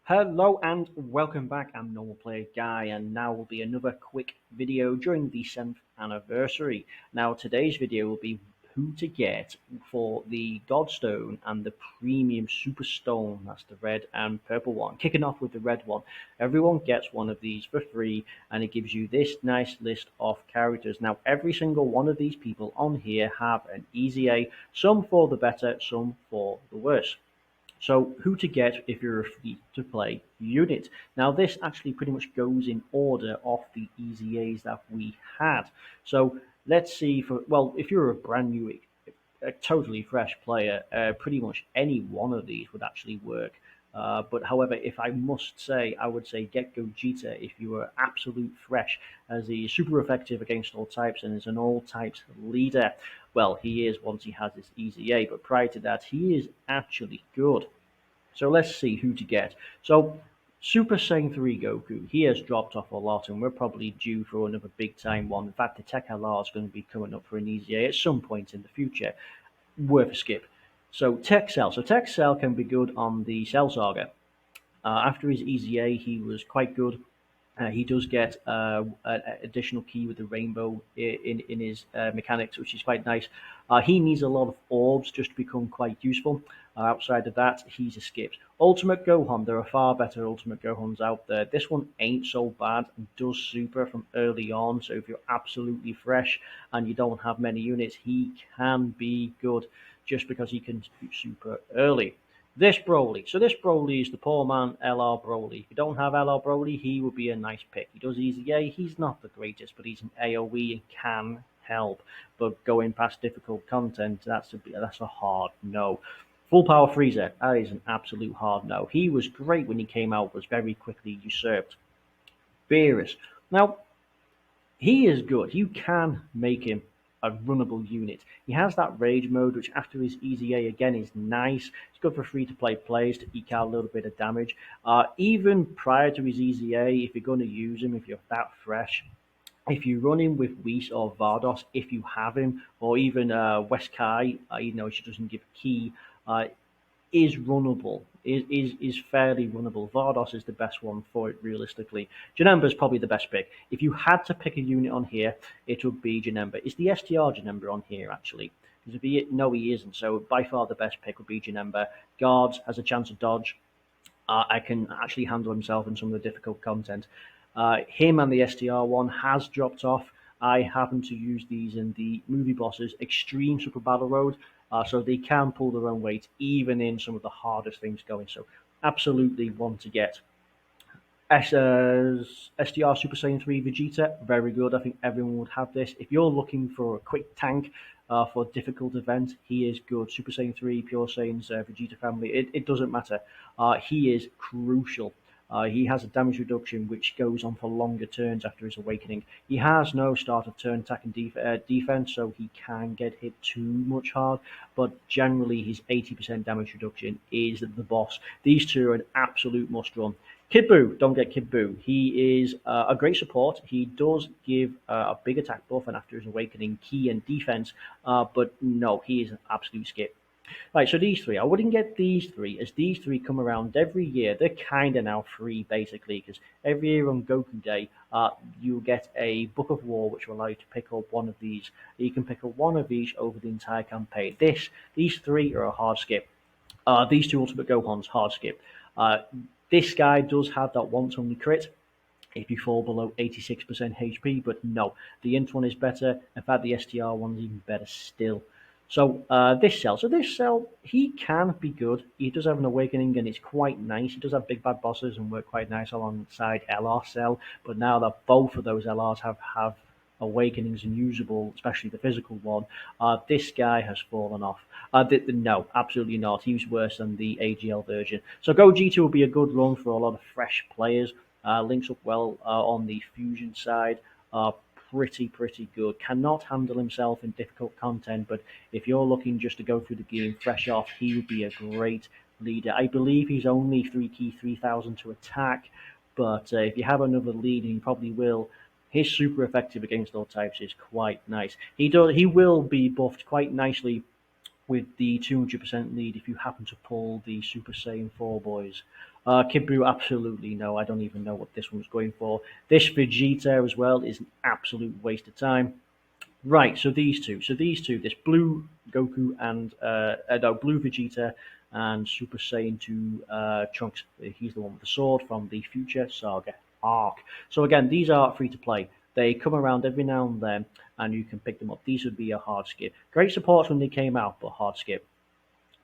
Hello and welcome back. I'm Normal Player Guy, and now will be another quick video during the 7th anniversary. Now, today's video will be who to get for the Godstone and the Premium Super Stone. That's the red and purple one. Kicking off with the red one, everyone gets one of these for free, and it gives you this nice list of characters. Now, every single one of these people on here have an easy A, some for the better, some for the worse. So who to get if you're a free-to-play unit. Now this actually pretty much goes in order of the easy A's that we had. So let's see if you're a brand new, a totally fresh player, pretty much any one of these would actually work. But however, if I must say, I would say get Gogeta if you are absolute fresh, as he is super effective against all types and is an all types leader. Well, he is once he has his easy A, but prior to that, he is actually good. So let's see who to get. So Super Saiyan 3 Goku, he has dropped off a lot, and we're probably due for another big time one. In fact, the Tech LR is going to be coming up for an easy A at some point in the future. Worth a skip. So Tech Cell. So Tech Cell can be good on the Cell Saga. After his easy A, he was quite good. He does get an additional key with the rainbow in his mechanics, which is quite nice. He needs a lot of orbs just to become quite useful. Outside of that, he's a skip. Ultimate Gohan, there are far better Ultimate Gohans out there. This one ain't so bad and does super from early on, so if you're absolutely fresh and you don't have many units, he can be good just because he can super early. This Broly. So this Broly is the poor man LR Broly. If you don't have LR Broly, he would be a nice pick. He does easy A. He's not the greatest, but he's an AoE and can help. But going past difficult content, that's a hard no. Full Power Freezer. That is an absolute hard no. He was great when he came out, was very quickly usurped. Beerus. Now, he is good. You can make him a runnable unit. He has that rage mode, which after his easy A again is nice. It's good for free-to-play players to eke out a little bit of damage. Even prior to his easy A, if you're going to use him, if you're that fresh, if you run him with Whis or Vardos, if you have him, or even Weskai, even though she doesn't give a key, is runnable, is fairly runnable. Vardos is the best one for it realistically. Janemba is probably the best pick. If you had to pick a unit on here, it would be Janemba. Is the STR Janemba on here actually? Because no, he isn't. So by far the best pick would be Janemba. Guards has a chance of dodge. I can actually handle himself in some of the difficult content. Him and the STR one has dropped off. I happen to use these in the movie bosses Extreme Super Battle Road, so they can pull their own weight even in some of the hardest things going. So absolutely one to get. SDR Super Saiyan 3 Vegeta, very good. I think everyone would have this. If you're looking for a quick tank for a difficult event, he is good. Super Saiyan 3, Pure Saiyan's Vegeta family, it doesn't matter. He is crucial. He has a damage reduction which goes on for longer turns after his awakening. He has no start of turn attack and defense, so he can get hit too much hard, but generally his 80% damage reduction is the boss. These two are an absolute must run. Kid Buu, don't get Kid Buu. He is a great support. He does give a big attack buff and after his awakening, key and defense, but no, he is an absolute skip. Right, so these three, I wouldn't get these three, as these three come around every year. They're kind of now free, basically, because every year on Goku Day, you get a Book of War, which will allow you to pick up one of these. You can pick up one of each over the entire campaign. These three are a hard skip. These two Ultimate Gohans, hard skip. This guy does have that once only crit if you fall below 86% HP, but no, the int one is better. In fact, the STR one is even better still. So this cell, he can be good. He does have an awakening and it's quite nice. He does have big bad bosses and work quite nice alongside LR cell. But now that both of those LRs have awakenings and usable, especially the physical one, this guy has fallen off. No, absolutely not. He's worse than the AGL version. So Gogeta will be a good run for a lot of fresh players. Links up well on the fusion side. Pretty good. Cannot handle himself in difficult content, but if you're looking just to go through the game fresh off, he would be a great leader. I believe he's only 3 key 3000 to attack, but if you have another lead, and you probably will, his super effective against all types is quite nice. He will be buffed quite nicely with the 200% lead if you happen to pull the Super Saiyan 4 boys. Kid Buu, absolutely no. I don't even know what this one's going for. This Vegeta as well is an absolute waste of time. Right, so these two. So these two, this blue Goku and no, blue Vegeta and Super Saiyan 2 Trunks. He's the one with the sword from the Future Saga arc. So again, these are free to play. They come around every now and then, and you can pick them up. These would be a hard skip. Great support when they came out, but hard skip.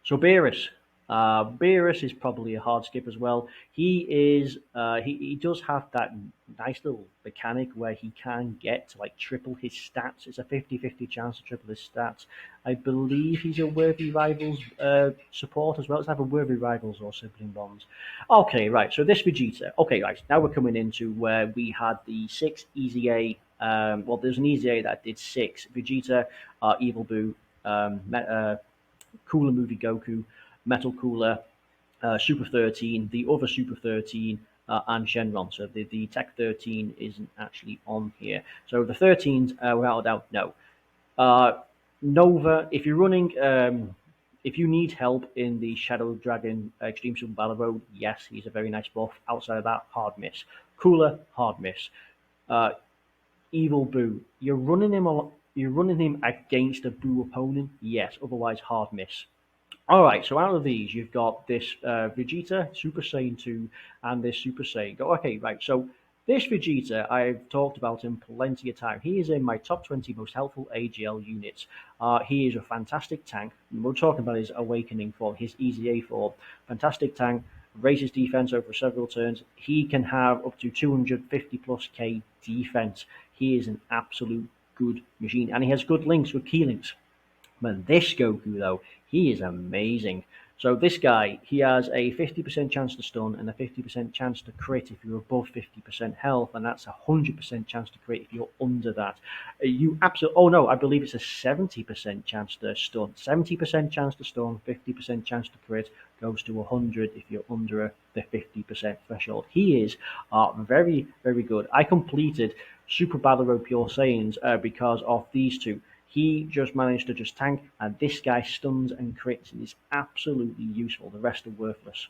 So Beerus. Beerus is probably a hard skip as well. He does have that nice little mechanic where he can get to like triple his stats. It's a 50-50 chance to triple his stats. I believe he's a Worthy Rivals support as well. It's either Worthy Rivals or Sibling Bonds. Okay, right. So this Vegeta. Okay, right. Now we're coming into where we had the 6 Easy A. Well, there's an Easy A that did 6. Vegeta, Evil Boo, Cooler Movie Goku, Metal Cooler, Super 13, the other Super 13, and Shenron. So the Tech 13 isn't actually on here. So the 13s, without a doubt, no. Uh, Nova, if you're running, if you need help in the Shadow Dragon Extreme Super Battle Road, yes, he's a very nice buff. Outside of that, hard miss. Cooler, hard miss. Uh, Evil Boo, you're running him against a Boo opponent, yes. Otherwise, hard miss. All right, so out of these, you've got this Vegeta, Super Saiyan 2, and this Super Saiyan. Okay, right, so this Vegeta, I've talked about him plenty of time. He is in my top 20 most helpful AGL units. He is a fantastic tank. We're talking about his Awakening form, his Easy A form. Fantastic tank, raises defense over several turns. He can have up to 250 plus K defense. He is an absolute good machine, and he has good links, good key links. Man, this Goku though, he is amazing. So this guy, he has a 50% chance to stun and a 50% chance to crit if you're above 50% health, and that's a 100% chance to crit if you're under that. You absolutely, oh no, I believe it's a 70% chance to stun. 70% chance to stun, 50% chance to crit goes to 100 if you're under the 50% threshold. He is very, very good. I completed Super Battle Road Pure Saiyans because of these two. He just managed to just tank, and this guy stuns and crits and is absolutely useful. The rest are worthless.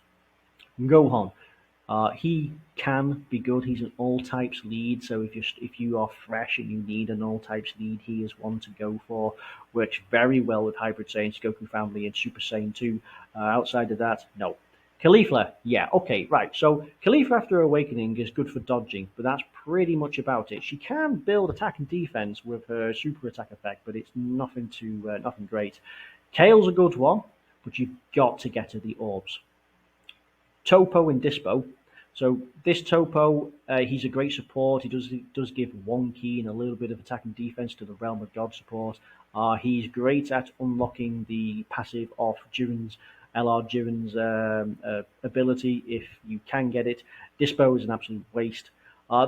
Gohan, he can be good. He's an all types lead, so if you are fresh and you need an all types lead, he is one to go for. Works very well with Hybrid Saiyans, Goku Family, and Super Saiyan 2. Outside of that, no. Caulifla, yeah, okay, right. So Caulifla after Awakening is good for dodging, but that's pretty much about it. She can build attack and defense with her super attack effect, but it's nothing great. Kale's a good one, but you've got to get to the orbs. Topo and Dispo. So this Topo, he's a great support. He does give one key and a little bit of attack and defense to the Realm of God support. He's great at unlocking the passive of Jiren's LR Jiren's ability if you can get it. Dispo is an absolute waste.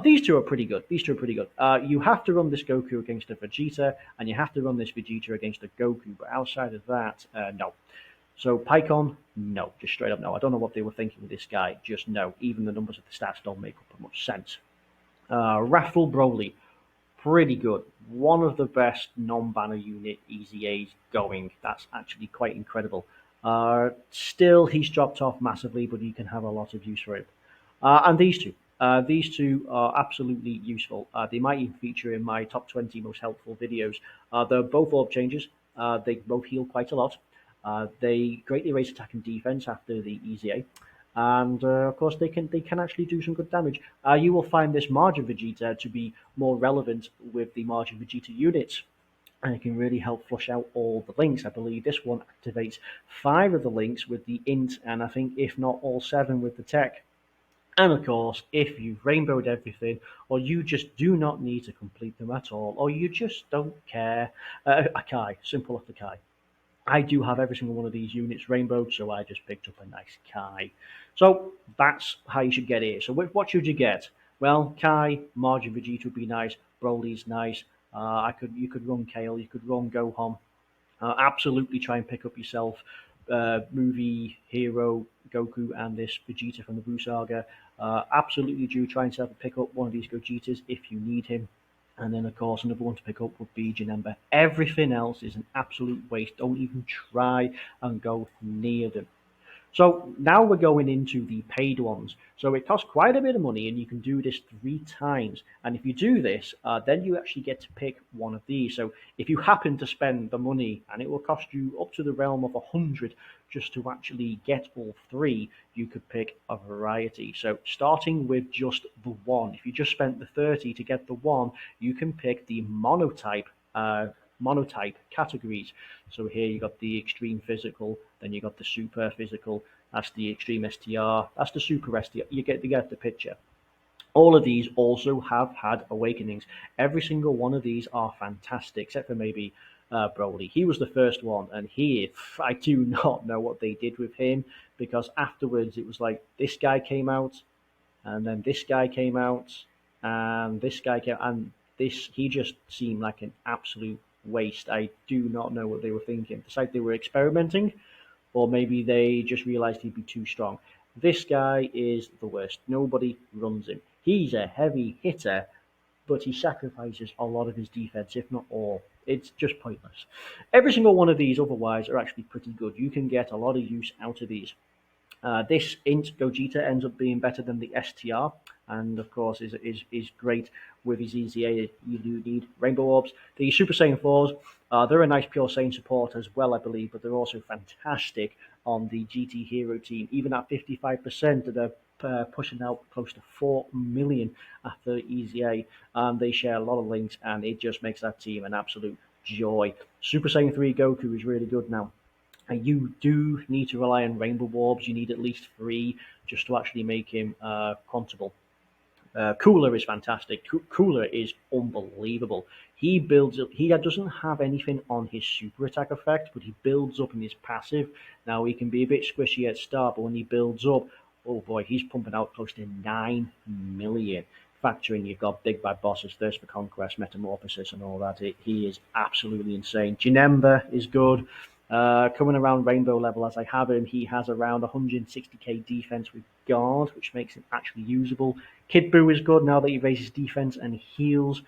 These two are pretty good. These two are pretty good. You have to run this Goku against a Vegeta, and you have to run this Vegeta against a Goku. But outside of that, no. So Pycon, no, just straight up no. I don't know what they were thinking with this guy. Just no. Even the numbers of the stats don't make up much sense. Raffle Broly, pretty good. One of the best non-banner unit Easy A's going. That's actually quite incredible. Still, he's dropped off massively, but you can have a lot of use for him. And these two. These two are absolutely useful. They might even feature in my top 20 most helpful videos. They're both orb changes. They both heal quite a lot. They greatly raise attack and defense after the Easy A. And of course, they can actually do some good damage. You will find this Margin Vegeta to be more relevant with the Margin Vegeta units, and it can really help flush out all the links. I believe this one activates 5 of the links with the int, and I think if not all 7 with the tech. And of course, if you've rainbowed everything, or you just do not need to complete them at all, or you just don't care, Akai, simple off the Kai. I do have every single one of these units rainbowed, so I just picked up a nice Kai. So that's how you should get it. So what should you get? Well, Kai, Margin Vegeta would be nice. Broly's nice. You could run Kale, you could run Gohan. Absolutely try and pick up yourself movie hero Goku and this Vegeta from the Buu Saga. Absolutely do try and pick up one of these Gogetas if you need him. And then, of course, another one to pick up would be Janemba. Everything else is an absolute waste. Don't even try and go near them. So now we're going into the paid ones. So it costs quite a bit of money, and you can do this 3 times. And if you do this, then you actually get to pick one of these. So if you happen to spend the money, and it will cost you up to the realm of 100 just to actually get all 3, you could pick a variety. So starting with just the one, if you just spent the 30 to get the one, you can pick the monotype categories. So here you got the extreme physical, then you got the super physical, that's the extreme STR, that's the super STR. You get the picture. All of these also have had awakenings. Every single one of these are fantastic, except for maybe Broly. He was the first one, and I do not know what they did with him, because afterwards it was like this guy came out, and then this guy came out, and this guy came, and this he just seemed like an absolute waste. I do not know what they were thinking. It's like they were experimenting, or maybe they just realized he'd be too strong. This guy is the worst. Nobody runs him. He's a heavy hitter, but he sacrifices a lot of his defense, if not all. It's just pointless. Every single one of these otherwise are actually pretty good. You can get a lot of use out of these. This int Gogeta ends up being better than the STR, and of course is great with his EZA. You do need Rainbow Orbs. The Super Saiyan 4s, they're a nice Pure Saiyan support as well, I believe, but they're also fantastic on the GT Hero team. Even at 55%, they're pushing out close to 4 million after EZA, and they share a lot of links, and it just makes that team an absolute joy. Super Saiyan 3 Goku is really good now. And you do need to rely on Rainbow Orbs. You need at least 3 just to actually make him quantable. Cooler is fantastic. Cooler is unbelievable. He builds up. He doesn't have anything on his super attack effect, but he builds up in his passive. Now he can be a bit squishy at start, but when he builds up, oh boy, he's pumping out close to 9 million. Factoring you've got Big Bad Bosses, Thirst for Conquest, Metamorphosis, and all that. He is absolutely insane. Janemba is good. Coming around rainbow level as I have him, he has around 160k defense with guard, which makes him actually usable. Kid Buu is good now that he raises defense and heals.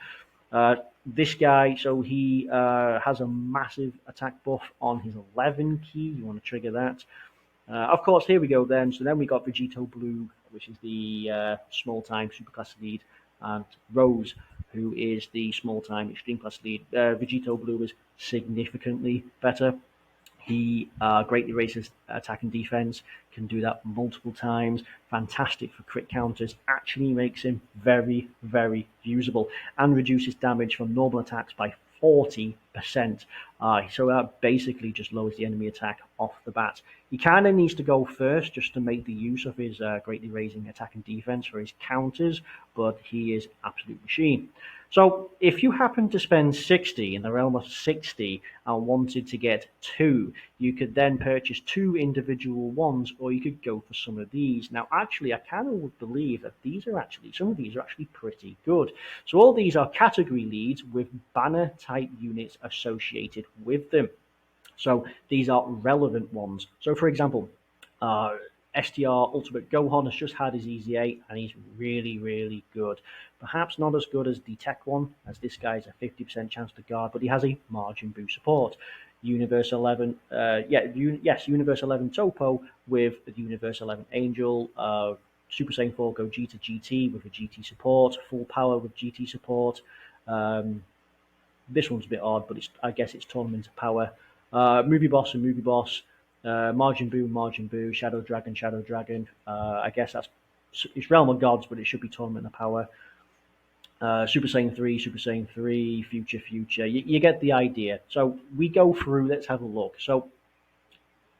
This guy, so he has a massive attack buff on his 11 key. You want to trigger that. Of course, here we go then. So then we got Vegito Blue, which is the small time superclass lead, and Rose, who is the small time extreme class lead. Vegito Blue is significantly better. He greatly raises attack and defense, can do that multiple times. Fantastic for crit counters. Actually makes him very, very usable, and reduces damage from normal attacks by 40%. So that basically just lowers the enemy attack off the bat. He kind of needs to go first just to make the use of his greatly raising attack and defense for his counters, but he is absolute machine. So if you happen to spend 60 in the realm of 60 and wanted to get 2, you could then purchase 2 individual ones, or you could go for some of these. Now, actually, I kind of would believe that some of these are actually pretty good. So all these are category leads with banner type units associated with them. So these are relevant ones. So for example, STR Ultimate Gohan has just had his EZA, and he's really, really good. Perhaps not as good as the Tech one, as this guy has a 50% chance to guard, but he has a Margin Buu support. Universe 11, Universe 11 Topo with the Universe 11 Angel, Super Saiyan 4 Gogeta GT with a GT support, Full Power with GT support. This one's a bit odd, but I guess it's Tournament of Power. Movie Boss and Movie Boss, Margin Buu, Shadow Dragon. I guess it's Realm of Gods, but it should be Tournament of Power. Super Saiyan 3, Future. You get the idea. So we go through, let's have a look. So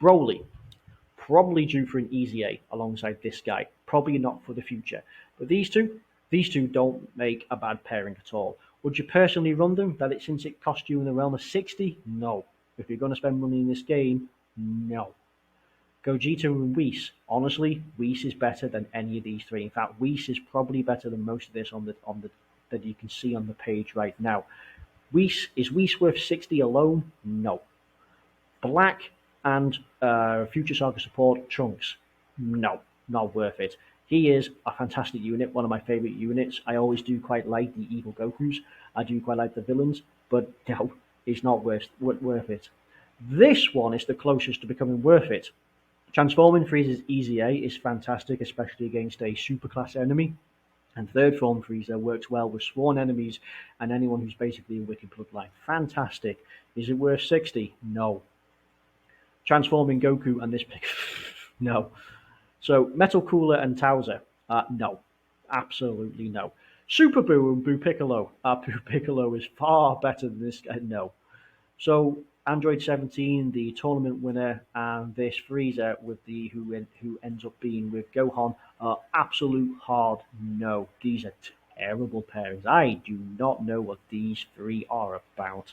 Broly, probably due for an EZA alongside this guy. Probably not for the future. But these two don't make a bad pairing at all. Would you personally run them? Since it cost you in the realm of 60? No. If you're going to spend money in this game, no. Gogeta and Whis. Honestly, Whis is better than any of these 3. In fact, Whis is probably better than most of this that you can see on the page right now. Is Whis worth 60 alone? No. Black and Future Saga support Trunks. No, not worth it. He is a fantastic unit, one of my favorite units. I always do quite like the evil Gokus. I do quite like the villains, but no, it's not worth it. This one is the closest to becoming worth it. Transforming Frieza's Easy A is fantastic, especially against a superclass enemy. And third form Frieza works well with sworn enemies and anyone who's basically a wicked bloodline. Fantastic. Is it worth 60? No. Transforming Goku and this pick? No. So Metal Cooler and Towser? No. Absolutely no. Super Boo and Boo Piccolo? Boo Piccolo is far better than this guy. No. So Android 17, the tournament winner, and this Frieza with the who ends up being with Gohan are absolute hard no. These are terrible pairings. I do not know what these three are about.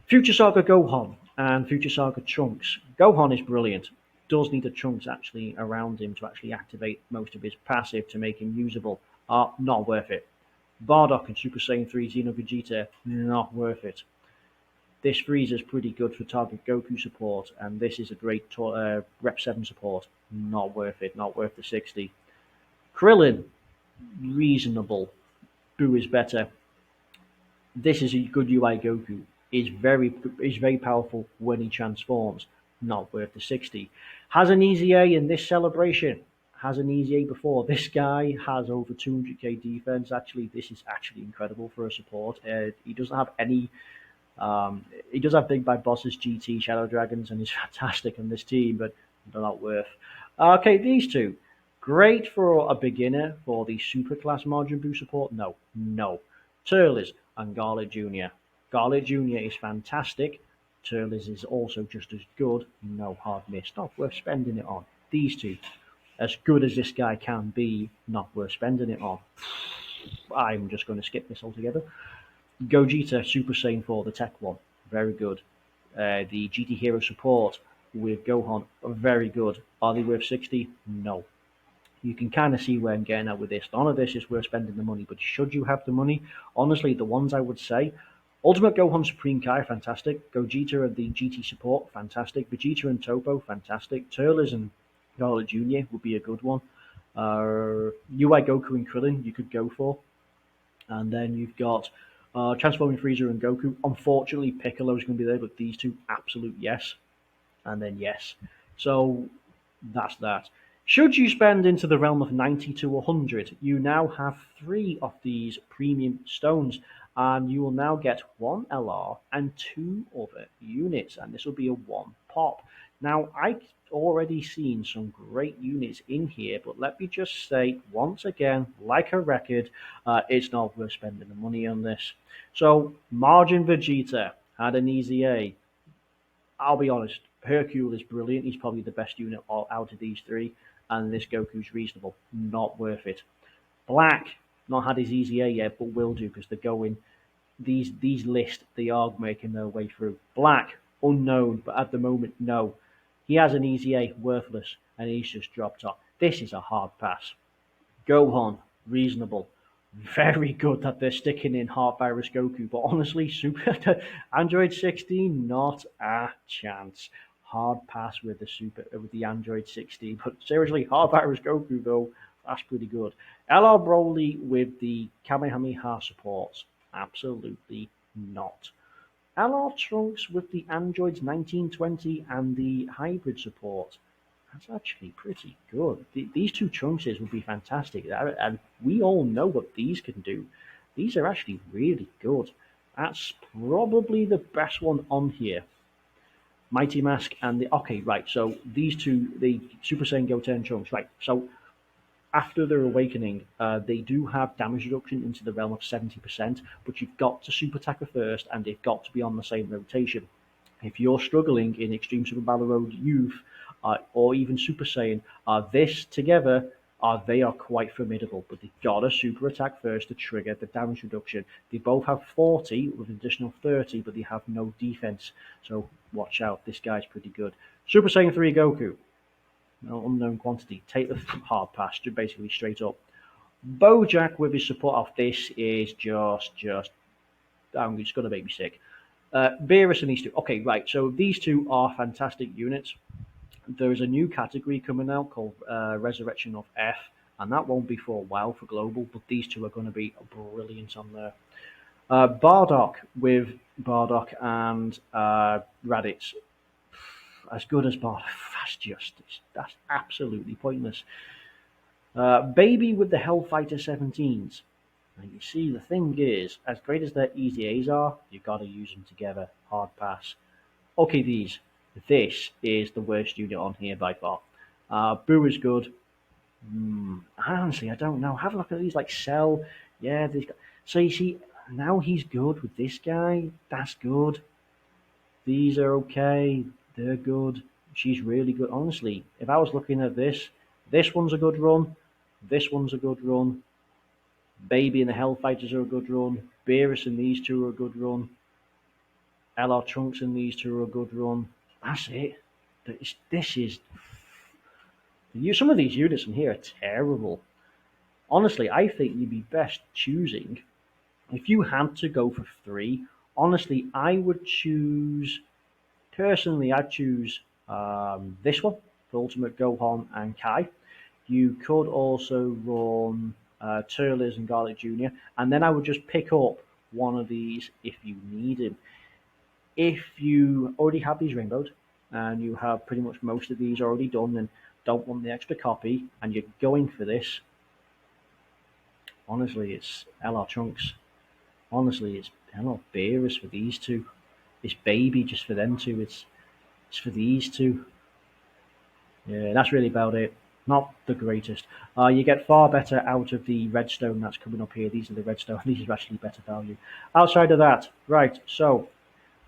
Future Saga Gohan and Future Saga Trunks. Gohan is brilliant. Does need a Trunks actually around him to actually activate most of his passive to make him usable. Not worth it. Bardock and Super Saiyan 3 Xeno Vegeta, not worth it. This Frieza is pretty good for target Goku support, and this is a great Rep 7 support. Not worth it, not worth the 60. Krillin, reasonable. Boo is better. This is a good UI Goku. Is very powerful when he transforms. Not worth the 60. Has an easy A in this celebration. Has an easy A before. This guy has over 200k defense. Actually, this is actually incredible for a support. He doesn't have any he does have Big Bad Bosses, GT, Shadow Dragons, and he's fantastic on this team, but they're not worth. Okay, these two. Great for a beginner for the Superclass Majin Buu support? No, no. Turles and Garlic Jr. Garlic Jr. is fantastic. Turles is also just as good. No, hard miss. Not worth spending it on. These two. As good as this guy can be, not worth spending it on. I'm just going to skip this altogether. Gogeta Super Saiyan 4, the tech one, very good. The GT Hero support with Gohan, very good. Are they worth 60? No. You can kind of see where I'm getting at with this. None of this is worth spending the money, but should you have the money? Honestly, the ones I would say Ultimate Gohan Supreme Kai, fantastic. Gogeta and the GT support, fantastic. Vegeta and Topo, fantastic. Turles and Garlic Jr. would be a good one. UI Goku and Krillin, you could go for. And then you've got Transforming Frieza and Goku. Unfortunately, Piccolo's going to be there, but these two, absolute yes. And then yes. So that's that. Should you spend into the realm of 90 to 100, you now have 3 of these premium stones, and you will now get 1 LR and 2 other units, and this will be a 1 pop. Now, I've already seen some great units in here, but let me just say once again, like a record, it's not worth spending the money on this. So, Margin Vegeta had an easy A. I'll be honest, Hercule is brilliant. He's probably the best unit out of these 3, and this Goku's reasonable. Not worth it. Black, not had his easy A yet, but will do because they're going. These lists, they are making their way through. Black, unknown, but at the moment, no. He has an easy A, worthless, and he's just dropped off. This is a hard pass. Gohan, reasonable. Very good that they're sticking in Heart Virus Goku, but honestly, Super Android 16, not a chance. Hard pass with the Android 16, but seriously, Heart Virus Goku though, that's pretty good. LR Broly with the Kamehameha supports, absolutely not. LR Trunks with the Androids 1920 and the hybrid support. That's actually pretty good. These two Trunkses would be fantastic, and we all know what these can do. These are actually really good. That's probably the best one on here. Mighty Mask and the okay, right. So these two, the Super Saiyan Goten Trunks, right? So after their awakening, they do have damage reduction into the realm of 70%, but you've got to Super Attacker first, and they've got to be on the same rotation. If you're struggling in Extreme Super Battle Road Youth, or even Super Saiyan, this together, they are quite formidable, but they've got to super attack first to trigger the damage reduction. They both have 40 with an additional 30, but they have no defense, so watch out, this guy's pretty good. Super Saiyan 3 Goku, no unknown quantity, take the hard pass, basically straight up. Bojack with his support off this is just, I'm just going to make me sick. Beerus and these two. Okay, right. So these two are fantastic units. There's a new category coming out called Resurrection of F, and that won't be for a while for global, but these two are going to be brilliant on there. Bardock with Bardock and Raditz. as good as Bard. That's absolutely pointless. Baby with the Hellfighter 17s. And you see, the thing is, as great as their EZAs are, you've got to use them together. Hard pass. Okay, this is the worst unit on here by far. Boo is good. Honestly, I don't know. Have a look at these, like Cell. Yeah, so you see, now he's good with this guy. That's good. These are okay. They're good. She's really good. Honestly, if I was looking at this one's a good run. This one's a good run. Baby and the Hellfighters are a good run. Beerus and these two are a good run. LR Trunks and these two are a good run. That's it. This is some of these units in here are terrible. Honestly, I think you'd be best choosing, if you had to go for three, honestly, I would choose, personally, I'd choose this one for Ultimate Gohan and Kai. You could also run Turles and Garlic Jr., and then I would just pick up one of these if you need him. If you already have these rainbows, and you have pretty much most of these already done and don't want the extra copy, and you're going for this, honestly, it's LR Trunks. Honestly, it's LR Beerus for these two. It's Baby just for them two. It's for these two. Yeah, that's really about it. Not the greatest. You get far better out of the redstone that's coming up here. These are the redstone. These are actually better value. Outside of that, right, so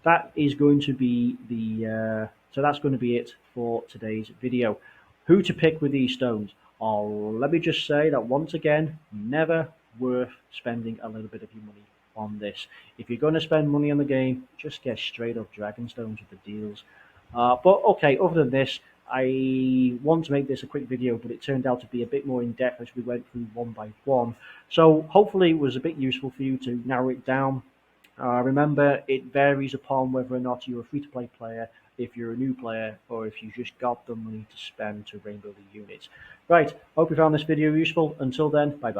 that is going to be that's going to be it for today's video. Who to pick with these stones? Let me just say that once again, never worth spending a little bit of your money on this. If you're going to spend money on the game, just get straight up Dragon Stones with the deals. But okay, other than this, I want to make this a quick video, but it turned out to be a bit more in depth as we went through one by one. So hopefully it was a bit useful for you to narrow it down. Remember, it varies upon whether or not you're a free-to-play player, if you're a new player, or if you just got the money to spend to rainbow the units. Right, hope you found this video useful. Until then, bye-bye.